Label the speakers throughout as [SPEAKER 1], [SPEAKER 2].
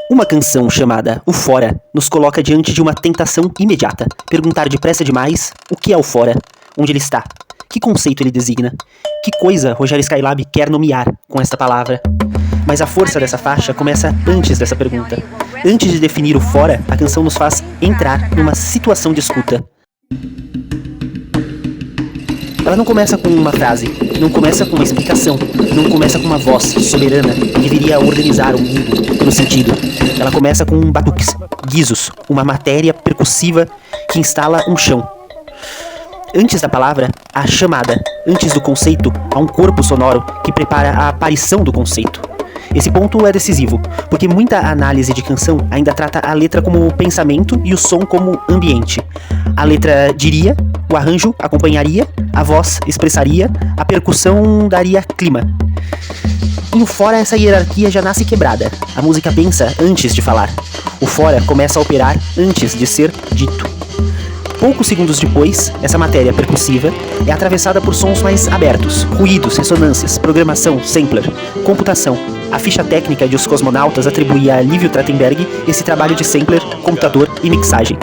[SPEAKER 1] Uma canção chamada O Fora nos coloca diante de uma tentação imediata. Perguntar depressa demais o que é o fora, onde ele está, que conceito ele designa, que coisa Rogério Skylab quer nomear com esta palavra. Mas a força dessa faixa começa antes dessa pergunta. Antes de definir o fora, a canção nos faz entrar numa situação de escuta. Ela não começa com uma frase, não começa com uma explicação, não começa com uma voz soberana que viria a organizar o mundo pelo sentido. Ela começa com batuques, guizos, uma matéria percussiva que instala um chão. Antes da palavra, há chamada. Antes do conceito, há um corpo sonoro que prepara a aparição do conceito. Esse ponto é decisivo, porque muita análise de canção ainda trata a letra como pensamento e o som como ambiente. A letra diria, o arranjo acompanharia, a voz expressaria, a percussão daria clima. E o fora, essa hierarquia já nasce quebrada. A música pensa antes de falar. O fora começa a operar antes de ser dito. Poucos segundos depois, essa matéria percussiva é atravessada por sons mais abertos, ruídos, ressonâncias, programação, sampler, computação. A ficha técnica de Os Cosmonautas atribui a Lívio Trachtenberg esse trabalho de sampler, computador e mixagem.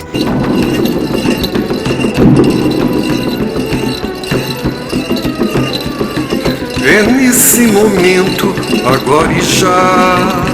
[SPEAKER 2] É nesse momento, agora e já.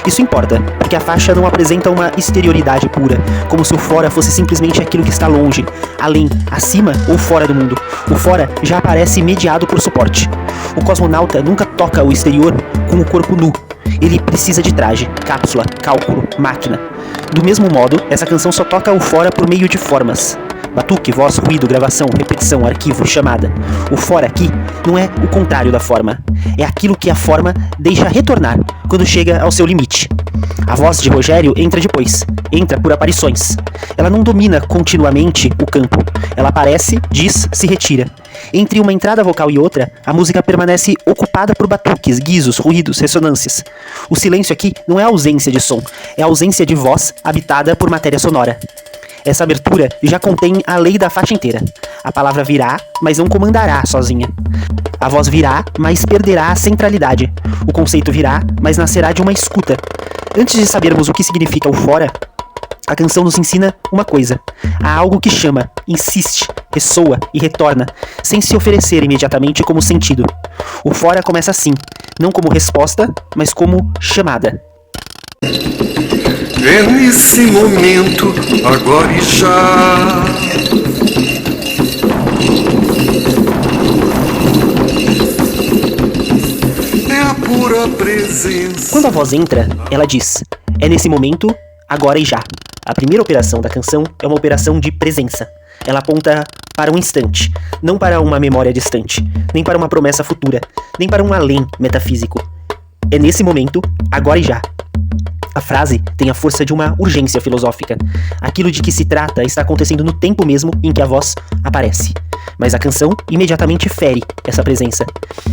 [SPEAKER 1] Isso importa, porque a faixa não apresenta uma exterioridade pura, como se o fora fosse simplesmente aquilo que está longe, além, acima ou fora do mundo. O fora já aparece mediado por suporte. O cosmonauta nunca toca o exterior com o corpo nu. Ele precisa de traje, cápsula, cálculo, máquina. Do mesmo modo, essa canção só toca o fora por meio de formas. Batuque, voz, ruído, gravação, repetição, arquivo, chamada. O fora aqui não é o contrário da forma. É aquilo que a forma deixa retornar quando chega ao seu limite. A voz de Rogério entra depois. Entra por aparições. Ela não domina continuamente o campo. Ela aparece, diz, se retira. Entre uma entrada vocal e outra, a música permanece ocupada por batuques, guizos, ruídos, ressonâncias. O silêncio aqui não é a ausência de som, é a ausência de voz habitada por matéria sonora. Essa abertura já contém a lei da faixa inteira. A palavra virá, mas não comandará sozinha. A voz virá, mas perderá a centralidade. O conceito virá, mas nascerá de uma escuta. Antes de sabermos o que significa o fora, a canção nos ensina uma coisa. Há algo que chama, insiste, ressoa e retorna, sem se oferecer imediatamente como sentido. O fora começa assim, não como resposta, mas como chamada.
[SPEAKER 2] É nesse momento, agora e já. É a pura presença.
[SPEAKER 1] Quando a voz entra, ela diz: é nesse momento, agora e já. A primeira operação da canção é uma operação de presença. Ela aponta para um instante, não para uma memória distante, nem para uma promessa futura, nem para um além metafísico. É nesse momento, agora e já. A frase tem a força de uma urgência filosófica. Aquilo de que se trata está acontecendo no tempo mesmo em que a voz aparece. Mas a canção imediatamente fere essa presença.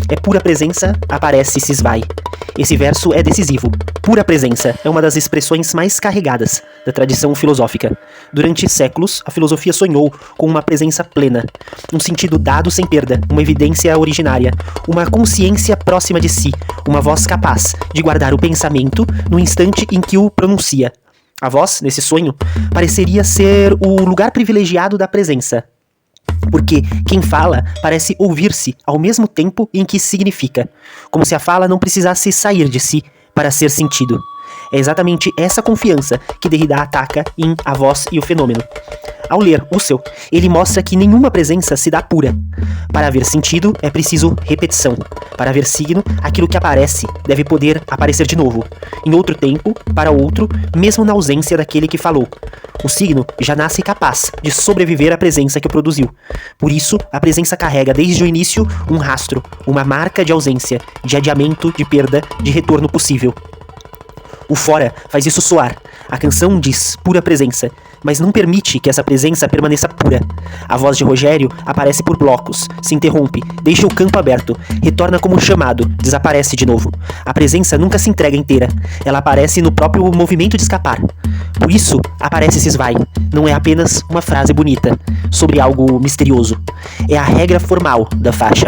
[SPEAKER 1] É pura presença, aparece e se esvai. Esse verso é decisivo. Pura presença é uma das expressões mais carregadas da tradição filosófica. Durante séculos, a filosofia sonhou com uma presença plena, um sentido dado sem perda, uma evidência originária, uma consciência próxima de si, uma voz capaz de guardar o pensamento no instante em que o pronuncia. A voz, nesse sonho, pareceria ser o lugar privilegiado da presença. Porque quem fala parece ouvir-se ao mesmo tempo em que significa, como se a fala não precisasse sair de si para ser sentido. É exatamente essa confiança que Derrida ataca em A Voz e o Fenômeno. Ao ler Husserl, ele mostra que nenhuma presença se dá pura. Para haver sentido, é preciso repetição. Para haver signo, aquilo que aparece deve poder aparecer de novo, em outro tempo, para outro, mesmo na ausência daquele que falou. O signo já nasce capaz de sobreviver à presença que o produziu. Por isso, a presença carrega desde o início um rastro, uma marca de ausência, de adiamento, de perda, de retorno possível. O fora faz isso soar. A canção diz pura presença, mas não permite que essa presença permaneça pura. A voz de Rogério aparece por blocos, se interrompe, deixa o campo aberto, retorna como um chamado, desaparece de novo. A presença nunca se entrega inteira, ela aparece no próprio movimento de escapar. Por isso, aparece e se esvai. Não é apenas uma frase bonita sobre algo misterioso. É a regra formal da faixa.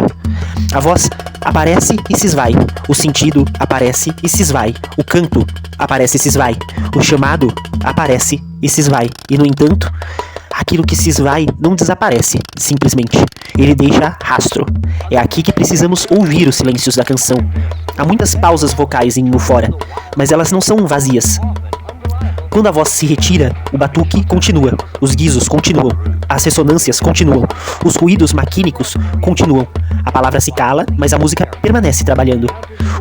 [SPEAKER 1] A voz aparece e se esvai. O sentido aparece e se esvai. O canto aparece e se esvai. O chamado aparece e se esvai. E, no entanto, aquilo que se esvai não desaparece, simplesmente. Ele deixa rastro. É aqui que precisamos ouvir os silêncios da canção. Há muitas pausas vocais em No Fora, mas elas não são vazias. Quando a voz se retira, o batuque continua, os guizos continuam, as ressonâncias continuam, os ruídos maquínicos continuam. A palavra se cala, mas a música permanece trabalhando.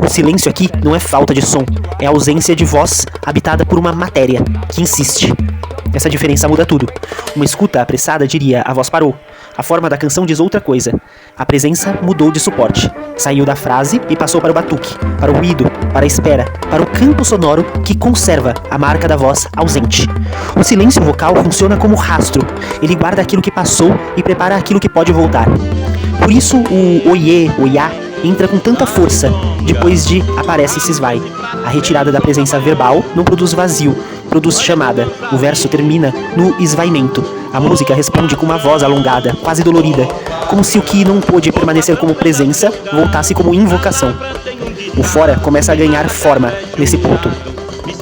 [SPEAKER 1] O silêncio aqui não é falta de som, é a ausência de voz habitada por uma matéria que insiste. Essa diferença muda tudo. Uma escuta apressada diria: a voz parou. A forma da canção diz outra coisa. A presença mudou de suporte. Saiu da frase e passou para o batuque, para o ruído, para a espera, para o campo sonoro que conserva a marca da voz ausente. O silêncio vocal funciona como rastro. Ele guarda aquilo que passou e prepara aquilo que pode voltar. Por isso o oiê, oiá, entra com tanta força, depois de aparece e se esvai. A retirada da presença verbal não produz vazio, produz chamada. O verso termina no esvaimento. A música responde com uma voz alongada, quase dolorida, como se o que não pôde permanecer como presença voltasse como invocação. O fora começa a ganhar forma nesse ponto.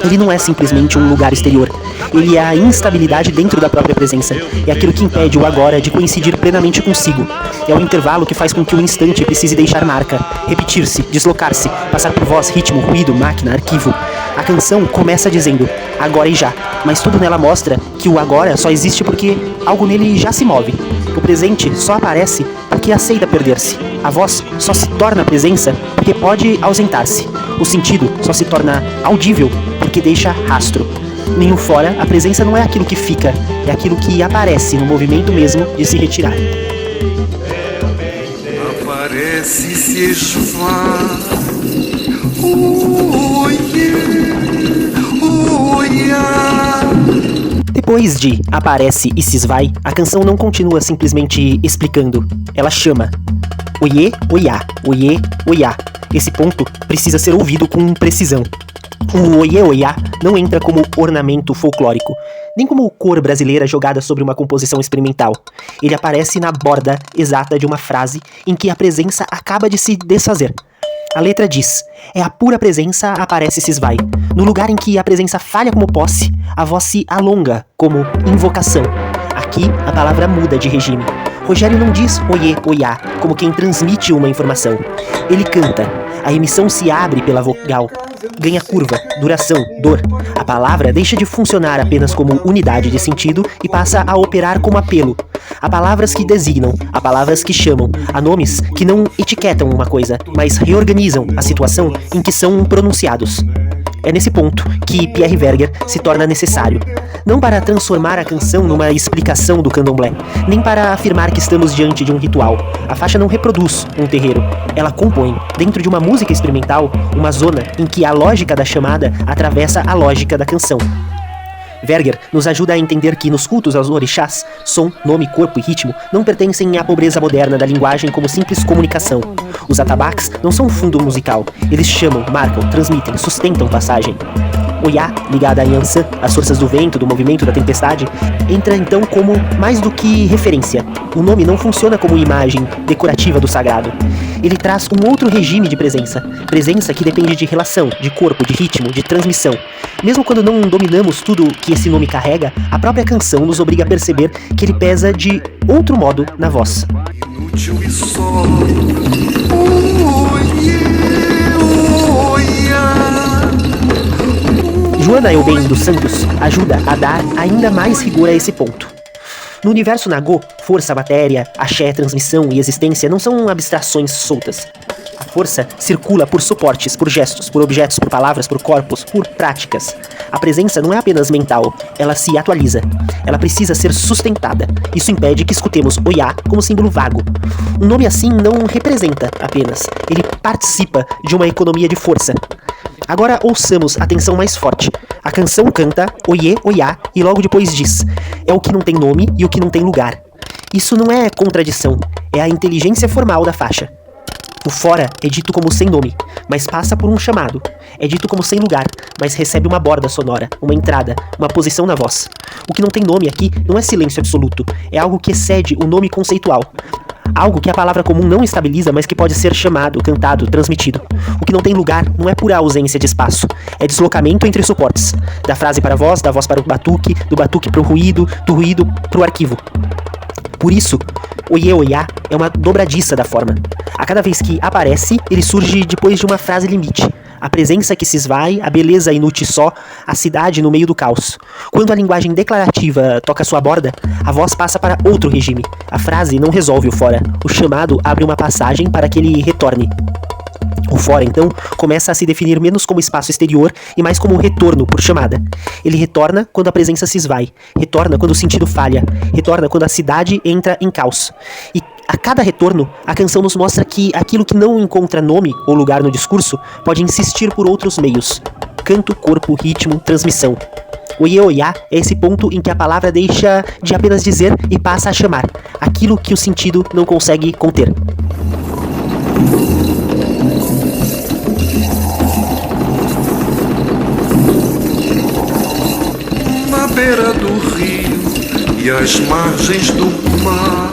[SPEAKER 1] Ele não é simplesmente um lugar exterior. Ele é a instabilidade dentro da própria presença. É aquilo que impede o agora de coincidir plenamente consigo. É o intervalo que faz com que o instante precise deixar marca, repetir-se, deslocar-se, passar por voz, ritmo, ruído, máquina, arquivo. A canção começa dizendo agora e já, mas tudo nela mostra que o agora só existe porque algo nele já se move. O presente só aparece porque aceita perder-se. A voz só se torna presença porque pode ausentar-se. O sentido só se torna audível porque deixa rastro. Nem o fora, a presença não é aquilo que fica, é aquilo que aparece no movimento mesmo de se retirar.
[SPEAKER 2] Aparece e se esvai. Oh, yeah, oh, yeah.
[SPEAKER 1] Depois de aparece e se esvai, a canção não continua simplesmente explicando. Ela chama. Oiê, oiá, oiê, oiá. Esse ponto precisa ser ouvido com precisão. O oiê, oiá não entra como ornamento folclórico, nem como cor brasileira jogada sobre uma composição experimental. Ele aparece na borda exata de uma frase em que a presença acaba de se desfazer. A letra diz: é a pura presença aparece e se esvai. No lugar em que a presença falha como posse, a voz se alonga como invocação. Aqui, a palavra muda de regime. Rogério não diz oiê, oiá, como quem transmite uma informação. Ele canta. A emissão se abre pela vogal. Ganha curva, duração, dor. A palavra deixa de funcionar apenas como unidade de sentido e passa a operar como apelo. Há palavras que designam, há palavras que chamam, há nomes que não etiquetam uma coisa, mas reorganizam a situação em que são pronunciados. É nesse ponto que Pierre Verger se torna necessário. Não para transformar a canção numa explicação do candomblé, nem para afirmar que estamos diante de um ritual. A faixa não reproduz um terreiro. Ela compõe, dentro de uma música experimental, uma zona em que a lógica da chamada atravessa a lógica da canção. Verger nos ajuda a entender que nos cultos aos orixás, som, nome, corpo e ritmo não pertencem à pobreza moderna da linguagem como simples comunicação. Os atabaques não são um fundo musical, eles chamam, marcam, transmitem, sustentam passagem. Oiá, ligada a Yansan, as forças do vento, do movimento, da tempestade, entra então como mais do que referência. O nome não funciona como imagem decorativa do sagrado. Ele traz um outro regime de presença. Presença que depende de relação, de corpo, de ritmo, de transmissão. Mesmo quando não dominamos tudo que esse nome carrega, a própria canção nos obriga a perceber que ele pesa de outro modo na voz.
[SPEAKER 2] Inútil e só. Oh, yeah, oh, yeah.
[SPEAKER 1] Joana Elben dos Santos ajuda a dar ainda mais rigor a esse ponto. No universo Nagô, força, matéria, axé, transmissão e existência não são abstrações soltas. A força circula por suportes, por gestos, por objetos, por palavras, por corpos, por práticas. A presença não é apenas mental, ela se atualiza. Ela precisa ser sustentada. Isso impede que escutemos Oiá como símbolo vago. Um nome assim não representa apenas, ele participa de uma economia de força. Agora ouçamos a tensão mais forte. A canção canta Oiê, Oiá e logo depois diz: é o que não tem nome e o que não tem lugar. Isso não é contradição, é a inteligência formal da faixa. O fora é dito como sem nome, mas passa por um chamado. É dito como sem lugar, mas recebe uma borda sonora, uma entrada, uma posição na voz. O que não tem nome aqui não é silêncio absoluto, é algo que excede o nome conceitual. Algo que a palavra comum não estabiliza, mas que pode ser chamado, cantado, transmitido. O que não tem lugar não é pura ausência de espaço, é deslocamento entre suportes. Da frase para a voz, da voz para o batuque, do batuque para o ruído, do ruído para o arquivo. Por isso, Oiê Oiá é uma dobradiça da forma. A cada vez que aparece, ele surge depois de uma frase limite. A presença que se esvai, a beleza inútil só, a cidade no meio do caos. Quando a linguagem declarativa toca sua borda, a voz passa para outro regime. A frase não resolve o fora. O chamado abre uma passagem para que ele retorne. O fora, então, começa a se definir menos como espaço exterior e mais como retorno por chamada. Ele retorna quando a presença se esvai, retorna quando o sentido falha, retorna quando a cidade entra em caos. E a cada retorno, a canção nos mostra que aquilo que não encontra nome ou lugar no discurso pode insistir por outros meios. Canto, corpo, ritmo, transmissão. Oiê Oiá é esse ponto em que a palavra deixa de apenas dizer e passa a chamar, aquilo que o sentido não consegue conter.
[SPEAKER 2] Na beira do rio e às margens do mar.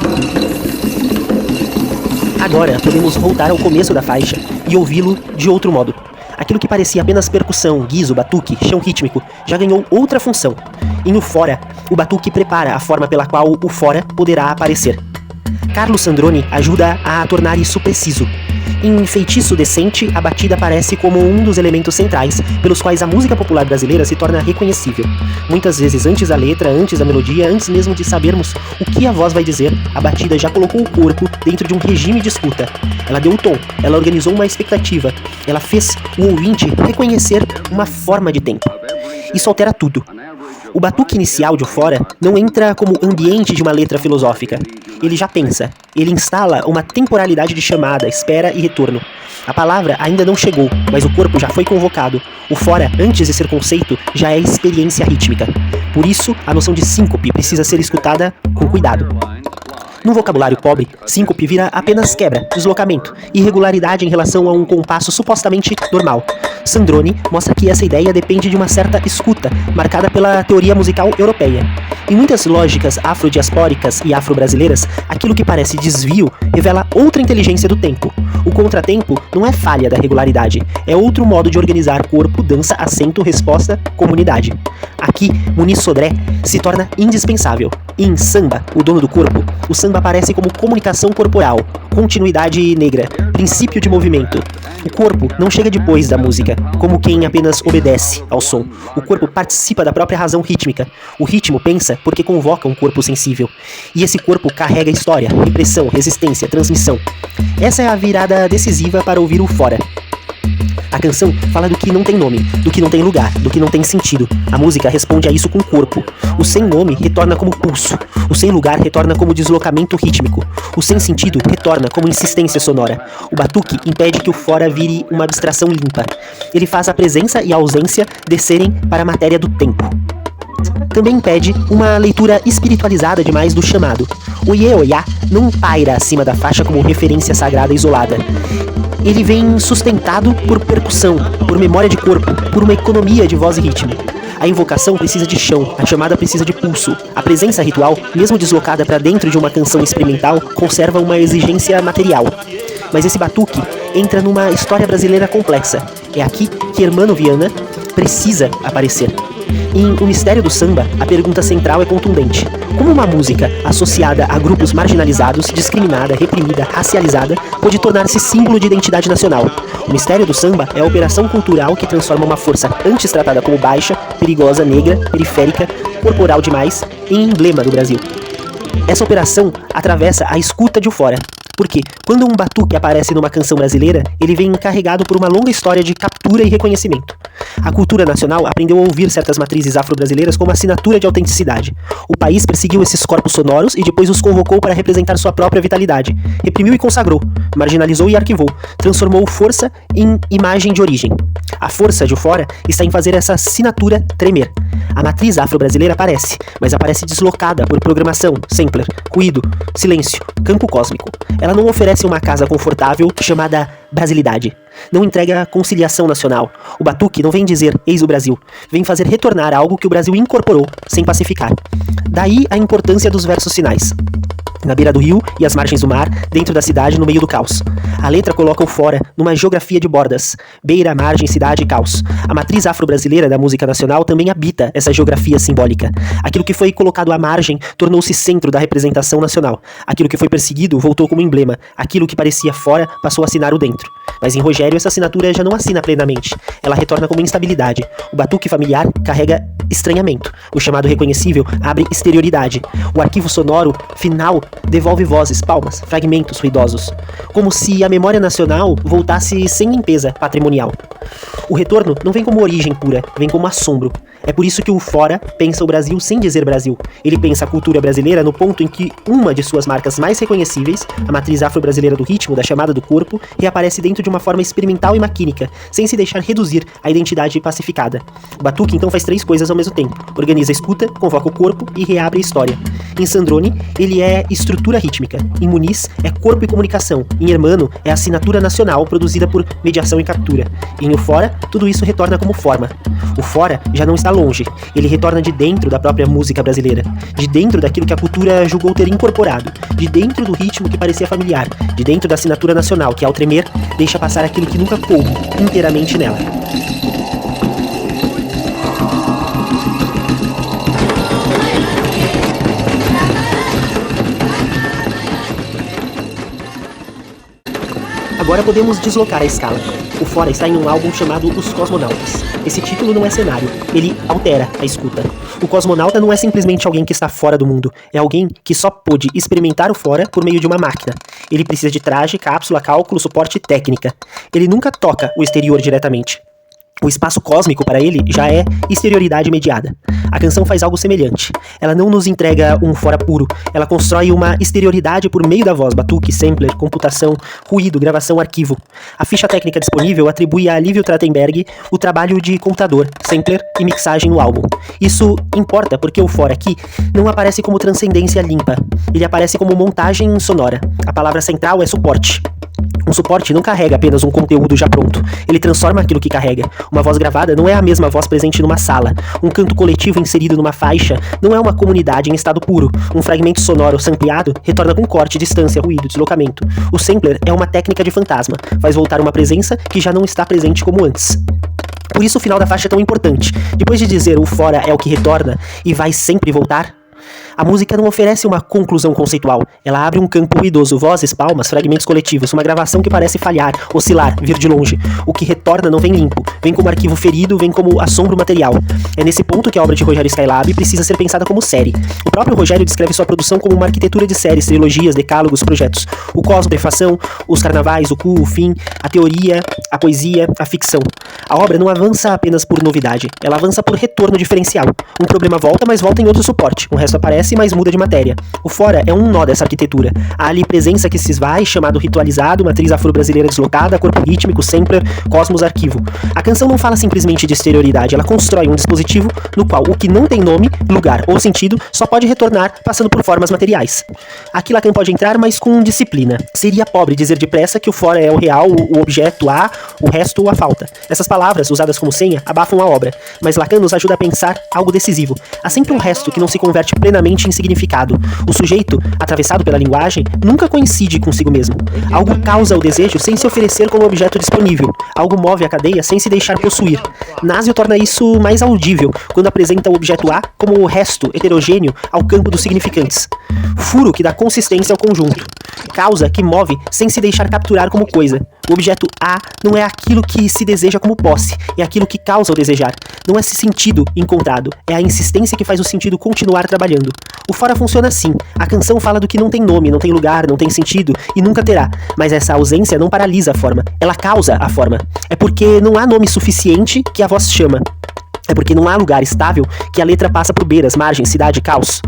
[SPEAKER 1] Agora podemos voltar ao começo da faixa e ouvi-lo de outro modo. Aquilo que parecia apenas percussão, guizo, batuque, chão rítmico, já ganhou outra função. E no fora, o batuque prepara a forma pela qual o fora poderá aparecer. Carlo Sandroni ajuda a tornar isso preciso. Em Feitiço Decente, a batida aparece como um dos elementos centrais pelos quais a música popular brasileira se torna reconhecível. Muitas vezes antes da letra, antes da melodia, antes mesmo de sabermos o que a voz vai dizer, a batida já colocou o corpo dentro de um regime de escuta. Ela deu o tom, ela organizou uma expectativa, ela fez o ouvinte reconhecer uma forma de tempo. Isso altera tudo. O batuque inicial de fora não entra como ambiente de uma letra filosófica. Ele já pensa, ele instala uma temporalidade de chamada, espera e retorno. A palavra ainda não chegou, mas o corpo já foi convocado. O fora, antes de ser conceito, já é experiência rítmica. Por isso, a noção de síncope precisa ser escutada com cuidado. No vocabulário pobre, síncope vira apenas quebra, deslocamento, irregularidade em relação a um compasso supostamente normal. Sandroni mostra que essa ideia depende de uma certa escuta, marcada pela teoria musical europeia. Em muitas lógicas afrodiaspóricas e afro-brasileiras, aquilo que parece desvio revela outra inteligência do tempo. O contratempo não é falha da regularidade, é outro modo de organizar corpo, dança, acento, resposta, comunidade. Aqui, Muniz Sodré se torna indispensável. Em Samba, o dono do corpo, o samba aparece como comunicação corporal, continuidade negra, princípio de movimento. O corpo não chega depois da música, como quem apenas obedece ao som. O corpo participa da própria razão rítmica. O ritmo pensa porque convoca um corpo sensível. E esse corpo carrega história, repressão, resistência, transmissão. Essa é a virada decisiva para ouvir o fora. A canção fala do que não tem nome, do que não tem lugar, do que não tem sentido. A música responde a isso com o corpo. O sem nome retorna como pulso. O sem lugar retorna como deslocamento rítmico. O sem sentido retorna como insistência sonora. O batuque impede que o fora vire uma abstração limpa. Ele faz a presença e a ausência descerem para a matéria do tempo. Também impede uma leitura espiritualizada demais do chamado. O Oiê Oiá não paira acima da faixa como referência sagrada isolada. Ele vem sustentado por percussão, por memória de corpo, por uma economia de voz e ritmo. A invocação precisa de chão, a chamada precisa de pulso. A presença ritual, mesmo deslocada para dentro de uma canção experimental, conserva uma exigência material. Mas esse batuque entra numa história brasileira complexa. É aqui que Hermano Viana precisa aparecer. Em O Mistério do Samba, a pergunta central é contundente. Como uma música associada a grupos marginalizados, discriminada, reprimida, racializada, pode tornar-se símbolo de identidade nacional? O Mistério do Samba é a operação cultural que transforma uma força antes tratada como baixa, perigosa, negra, periférica, corporal demais, em emblema do Brasil. Essa operação atravessa a escuta de fora. Porque quando um batuque aparece numa canção brasileira, ele vem carregado por uma longa história de captura e reconhecimento. A cultura nacional aprendeu a ouvir certas matrizes afro-brasileiras como assinatura de autenticidade. O país perseguiu esses corpos sonoros e depois os convocou para representar sua própria vitalidade. Reprimiu e consagrou, marginalizou e arquivou, transformou força em imagem de origem. A força de o fora está em fazer essa assinatura tremer. A matriz afro-brasileira aparece, mas aparece deslocada por programação, sampler, ruído, silêncio, campo cósmico. Ela não oferece uma casa confortável chamada brasilidade. Não entrega conciliação nacional. O batuque não vem dizer eis o Brasil, vem fazer retornar algo que o Brasil incorporou sem pacificar. Daí a importância dos versos finais. Na beira do rio e às margens do mar, dentro da cidade, no meio do caos. A letra coloca o fora numa geografia de bordas, beira, margem, cidade e caos. A matriz afro-brasileira da música nacional também habita essa geografia simbólica. Aquilo que foi colocado à margem tornou-se centro da representação nacional. Aquilo que foi perseguido voltou como emblema. Aquilo que parecia fora passou a assinar o dentro. Mas em Rogério essa assinatura já não assina plenamente. Ela retorna como instabilidade. O batuque familiar carrega estranhamento. O chamado reconhecível abre exterioridade. O arquivo sonoro final devolve vozes, palmas, fragmentos ruidosos. Como se a memória nacional voltasse sem limpeza patrimonial. O retorno não vem como origem pura, vem como assombro. É por isso que o fora pensa o Brasil sem dizer Brasil. Ele pensa a cultura brasileira no ponto em que uma de suas marcas mais reconhecíveis, a matriz afro-brasileira do ritmo, da chamada do corpo, reaparece dentro de uma forma experimental e maquínica, sem se deixar reduzir à identidade pacificada. O batuque então faz 3 coisas ao mesmo tempo. Organiza a escuta, convoca o corpo e reabre a história. Em Sandrone, ele é estrutura rítmica. Em Muniz, é corpo e comunicação. Em Hermano, é assinatura nacional produzida por mediação e captura. E em O Fora, tudo isso retorna como forma. O fora já não está longe. Ele retorna de dentro da própria música brasileira. De dentro daquilo que a cultura julgou ter incorporado. De dentro do ritmo que parecia familiar. De dentro da assinatura nacional que, ao tremer, deixa passar aquilo que nunca coube inteiramente nela. Agora podemos deslocar a escala. O Fora está em um álbum chamado Os Cosmonautas. Esse título não é cenário, ele altera a escuta. O cosmonauta não é simplesmente alguém que está fora do mundo, é alguém que só pôde experimentar o fora por meio de uma máquina. Ele precisa de traje, cápsula, cálculo, suporte e técnica. Ele nunca toca o exterior diretamente. O espaço cósmico para ele já é exterioridade mediada. A canção faz algo semelhante. Ela não nos entrega um fora puro, ela constrói uma exterioridade por meio da voz, batuque, sampler, computação, ruído, gravação, arquivo. A ficha técnica disponível atribui a Lívio Trachtenberg o trabalho de computador, sampler e mixagem no álbum. Isso importa porque o fora aqui não aparece como transcendência limpa, ele aparece como montagem sonora. A palavra central é suporte. Um suporte não carrega apenas um conteúdo já pronto, ele transforma aquilo que carrega. Uma voz gravada não é a mesma voz presente numa sala. Um canto coletivo inserido numa faixa não é uma comunidade em estado puro. Um fragmento sonoro sampleado retorna com corte, distância, ruído, deslocamento. O sampler é uma técnica de fantasma, faz voltar uma presença que já não está presente como antes. Por isso o final da faixa é tão importante. Depois de dizer o fora é o que retorna e vai sempre voltar, a música não oferece uma conclusão conceitual. Ela abre um campo ruidoso, vozes, palmas, fragmentos coletivos, uma gravação que parece falhar, oscilar, vir de longe. O que retorna não vem limpo, vem como arquivo ferido, vem como assombro material. É nesse ponto que a obra de Rogério Skylab precisa ser pensada como série. O próprio Rogério descreve sua produção como uma arquitetura de séries, trilogias, decálogos, projetos. O cosmo, a prefação, os carnavais, o cu, o fim, a teoria, a poesia, a ficção. A obra não avança apenas por novidade, ela avança por retorno diferencial. Um problema volta, mas volta em outro suporte. O resto aparece, mas muda de matéria. O fora é um nó dessa arquitetura. Há ali presença que se esvai, chamado ritualizado, matriz afro-brasileira deslocada, corpo rítmico, sampler, cosmos, arquivo. A canção não fala simplesmente de exterioridade, ela constrói um dispositivo no qual o que não tem nome, lugar ou sentido só pode retornar passando por formas materiais. Aqui Lacan pode entrar, mas com disciplina. Seria pobre dizer depressa que o fora é o real, o objeto A, o resto a falta. Essas palavras, usadas como senha, abafam a obra, mas Lacan nos ajuda a pensar algo decisivo. Há sempre um resto que não se converte plenamente em significado. O sujeito, atravessado pela linguagem, nunca coincide consigo mesmo. Algo causa o desejo sem se oferecer como objeto disponível. Algo move a cadeia sem se deixar possuir. Nasio torna isso mais audível quando apresenta o objeto A como o resto heterogêneo ao campo dos significantes. Furo que dá consistência ao conjunto. Causa que move sem se deixar capturar como coisa. O objeto A não é aquilo que se deseja como posse, é aquilo que causa o desejar. Não é esse sentido encontrado, é a insistência que faz o sentido continuar trabalhando. O fora funciona assim. A canção fala do que não tem nome, não tem lugar, não tem sentido e nunca terá. Mas essa ausência não paralisa a forma, ela causa a forma. É porque não há nome suficiente que a voz chama. É porque não há lugar estável que a letra passa por beiras, margens, cidade, caos.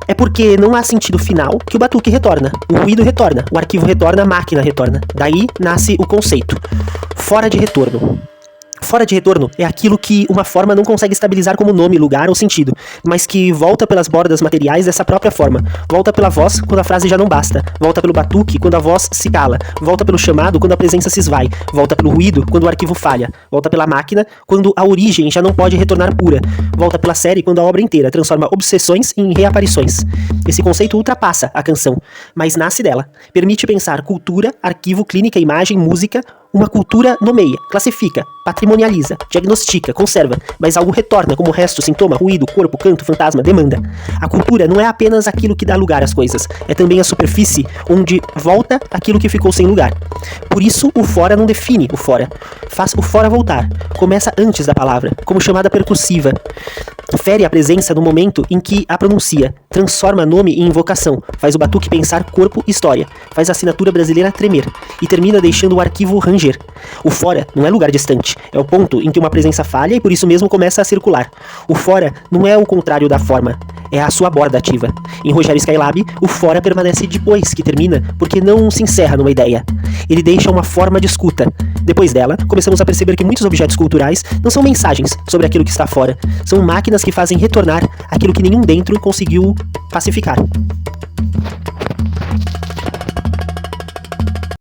[SPEAKER 1] É porque não há sentido final que o batuque retorna, o ruído retorna, o arquivo retorna, a máquina retorna. Daí nasce o conceito. Fora de retorno. Fora de retorno é aquilo que uma forma não consegue estabilizar como nome, lugar ou sentido, mas que volta pelas bordas materiais dessa própria forma. Volta pela voz quando a frase já não basta. Volta pelo batuque quando a voz se cala. Volta pelo chamado quando a presença se esvai. Volta pelo ruído quando o arquivo falha. Volta pela máquina quando a origem já não pode retornar pura. Volta pela série quando a obra inteira transforma obsessões em reaparições. Esse conceito ultrapassa a canção, mas nasce dela. Permite pensar cultura, arquivo, clínica, imagem, música. Uma cultura nomeia, classifica, patrimonializa, diagnostica, conserva, mas algo retorna como resto, sintoma, ruído, corpo, canto, fantasma, demanda. A cultura não é apenas aquilo que dá lugar às coisas, é também a superfície onde volta aquilo que ficou sem lugar. Por isso, o fora não define o fora, faz o fora voltar, começa antes da palavra, como chamada percussiva. Fere a presença no momento em que a pronuncia, transforma nome em invocação, faz o batuque pensar corpo e história, faz a assinatura brasileira tremer e termina deixando o arquivo ranger. O fora não é lugar distante, é o ponto em que uma presença falha e por isso mesmo começa a circular. O fora não é o contrário da forma, é a sua borda ativa. Em Rogério Skylab, o fora permanece depois que termina, porque não se encerra numa ideia. Ele deixa uma forma de escuta. Depois dela, começamos a perceber que muitos objetos culturais não são mensagens sobre aquilo que está fora, são máquinas que fazem retornar aquilo que nenhum dentro conseguiu pacificar.